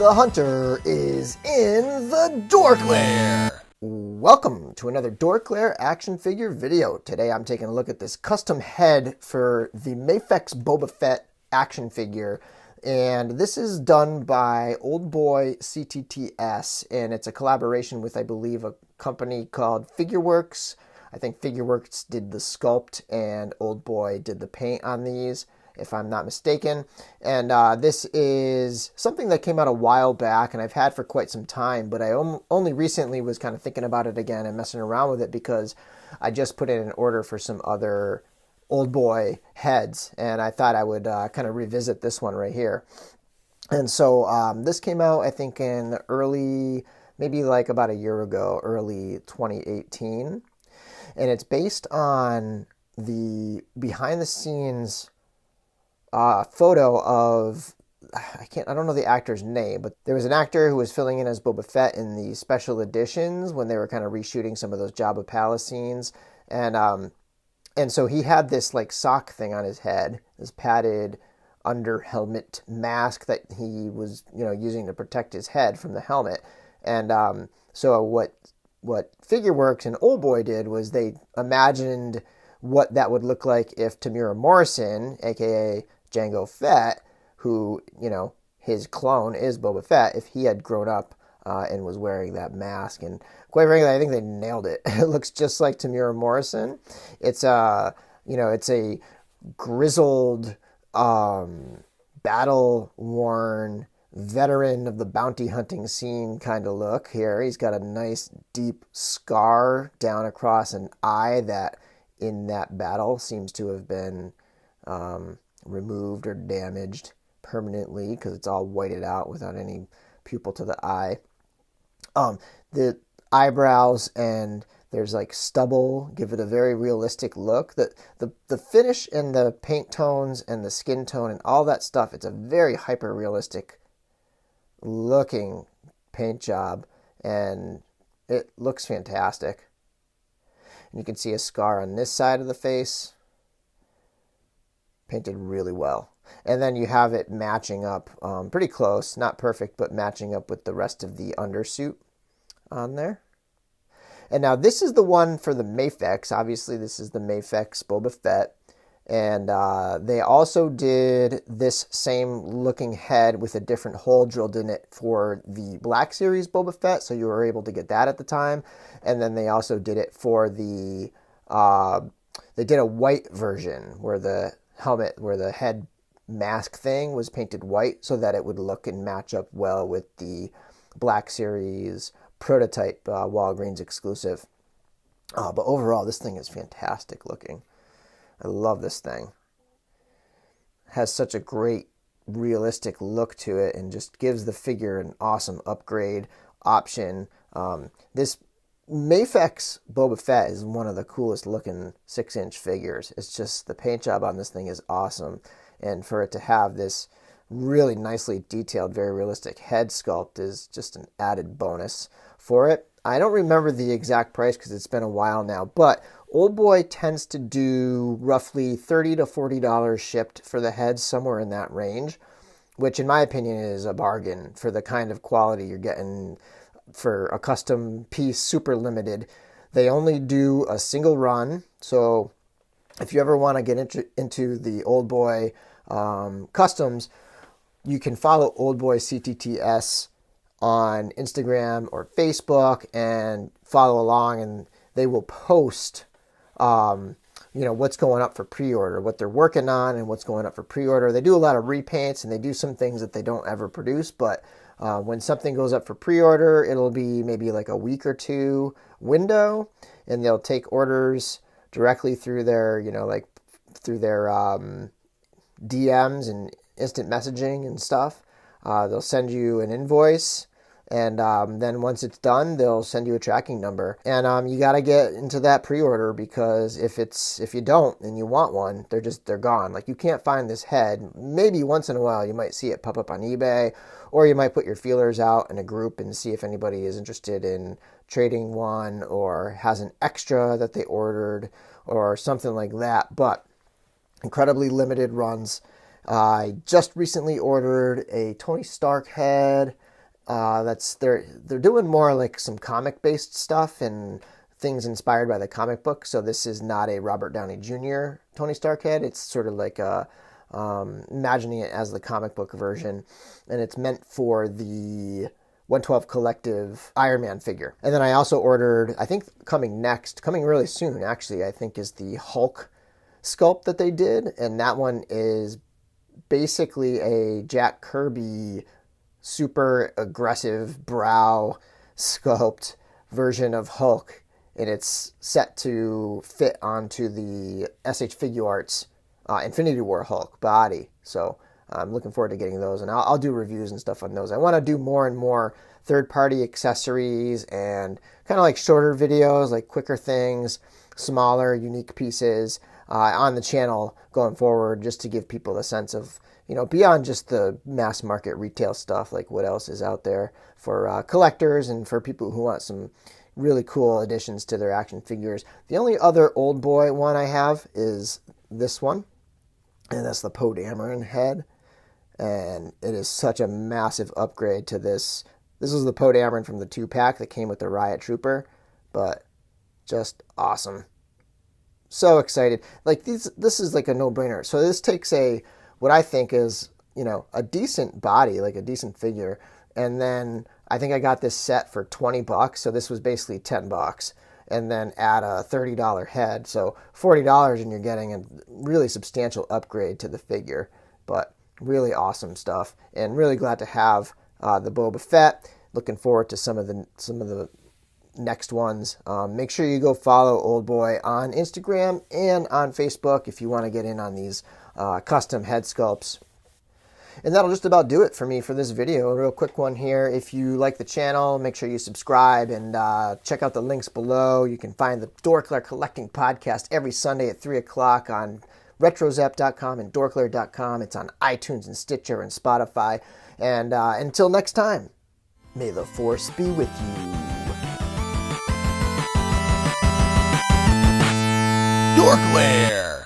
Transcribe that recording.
The hunter is in the DorkLair. Welcome to another DorkLair action figure video. Today I'm taking a look at this custom head for the MAFEX Boba Fett action figure. And this is done by OldBoy CTTS, and it's a collaboration with, I believe, a company called Figureworks. I think Figureworks did the sculpt and OldBoy did the paint on these, if I'm not mistaken. And this is something that came out a while back and I've had for quite some time, but I only recently was kind of thinking about it again and messing around with it because I just put in an order for some other OldBoy heads, and I thought I would kind of revisit this one right here. And so this came out, I think, in the early, maybe like about a year ago, early 2018. And it's based on the behind-the-scenes photo of, I don't know the actor's name, but there was an actor who was filling in as Boba Fett in the special editions when they were kind of reshooting some of those Jabba Palace scenes. And so he had this like sock thing on his head, this padded under helmet mask that he was, using to protect his head from the helmet. And so what Figureworks and OldBoy did was they imagined what that would look like if Temuera Morrison, aka Jango Fett, who, his clone is Boba Fett, if he had grown up and was wearing that mask. And quite frankly, I think they nailed it. It looks just like Temuera Morrison. It's it's a grizzled, battle-worn veteran of the bounty hunting scene kind of look here. He's got a nice deep scar down across an eye that in that battle seems to have been removed or damaged permanently because it's all whited out without any pupil to the eye. The eyebrows and there's like stubble give it a very realistic look. The finish and the paint tones and the skin tone and all that stuff, it's a very hyper realistic looking paint job and it looks fantastic. And you can see a scar on this side of the face, painted really well. And then you have it matching up pretty close, not perfect, but matching up with the rest of the undersuit on there. And now this is the one for the MAFEX. Obviously, this is the MAFEX Boba Fett. And they also did this same looking head with a different hole drilled in it for the Black Series Boba Fett, so you were able to get that at the time. And then they also did it for the, they did a white version where the helmet, where the head mask thing was painted white so that it would look and match up well with the Black Series prototype Walgreens exclusive. But overall, this thing is fantastic looking. I love this thing. It has such a great realistic look to it and just gives the figure an awesome upgrade option. This MAFEX Boba Fett is one of the coolest looking 6-inch figures. It's just the paint job on this thing is awesome. And for it to have this really nicely detailed, very realistic head sculpt is just an added bonus for it. I don't remember the exact price because it's been a while now, but OldBoy tends to do roughly $30 to $40 shipped for the heads, somewhere in that range, which in my opinion is a bargain for the kind of quality you're getting for a custom piece, super limited. They only do a single run, so if you ever want to get into the OldBoy customs, you can follow OldBoy CTTS on Instagram or Facebook and follow along, and they will post what's going up for pre-order, what they're working on and what's going up for pre-order. They do a lot of repaints and they do some things that they don't ever produce, but when something goes up for pre-order, it'll be maybe like a week or two window, and they'll take orders directly through their, through their DMs and instant messaging and stuff. They'll send you an invoice, and then once it's done, they'll send you a tracking number. And you got to get into that pre-order, because if you don't and you want one, they're gone. Like, you can't find this head. Maybe once in a while you might see it pop up on eBay, or you might put your feelers out in a group and see if anybody is interested in trading one or has an extra that they ordered or something like that. But incredibly limited runs. I just recently ordered a Tony Stark head They're doing more like some comic based stuff and things inspired by the comic book. So this is not a Robert Downey Jr. Tony Stark head. It's sort of like imagining it as the comic book version, and it's meant for the 112 Collective Iron Man figure. And then I also ordered, I think coming really soon actually, I think is the Hulk sculpt that they did, and that one is basically a Jack Kirby super aggressive brow sculpt version of Hulk, and it's set to fit onto the SH Figuarts Infinity War Hulk body. So I'm looking forward to getting those, and I'll do reviews and stuff on those. I want to do more and more third-party accessories and kind of like shorter videos, like quicker things, smaller, unique pieces on the channel going forward, just to give people a sense of, beyond just the mass market retail stuff, like what else is out there for collectors and for people who want some really cool additions to their action figures. The only other old boy one I have is this one, and that's the Poe Dameron head, and it is such a massive upgrade to this. This is the Poe Dameron from the 2-pack that came with the Riot Trooper, but just awesome. So excited. Like this is like a no-brainer. So this takes what I think is, a decent body, like a decent figure, and then I think I got this set for $20, so this was basically $10, and then add a $30 head, so $40, and you're getting a really substantial upgrade to the figure. But really awesome stuff, and really glad to have the Boba Fett. Looking forward to some of the next ones. Make sure you go follow Old Boy on Instagram and on Facebook if you want to get in on these custom head sculpts. And that'll just about do it for me for this video. A real quick one here. If you like the channel, make sure you subscribe and check out the links below. You can find the DorkLair Collecting Podcast every Sunday at 3 o'clock on retrozap.com and dorklair.com. It's on iTunes and Stitcher and Spotify. And until next time, may the Force be with you. DorkLair.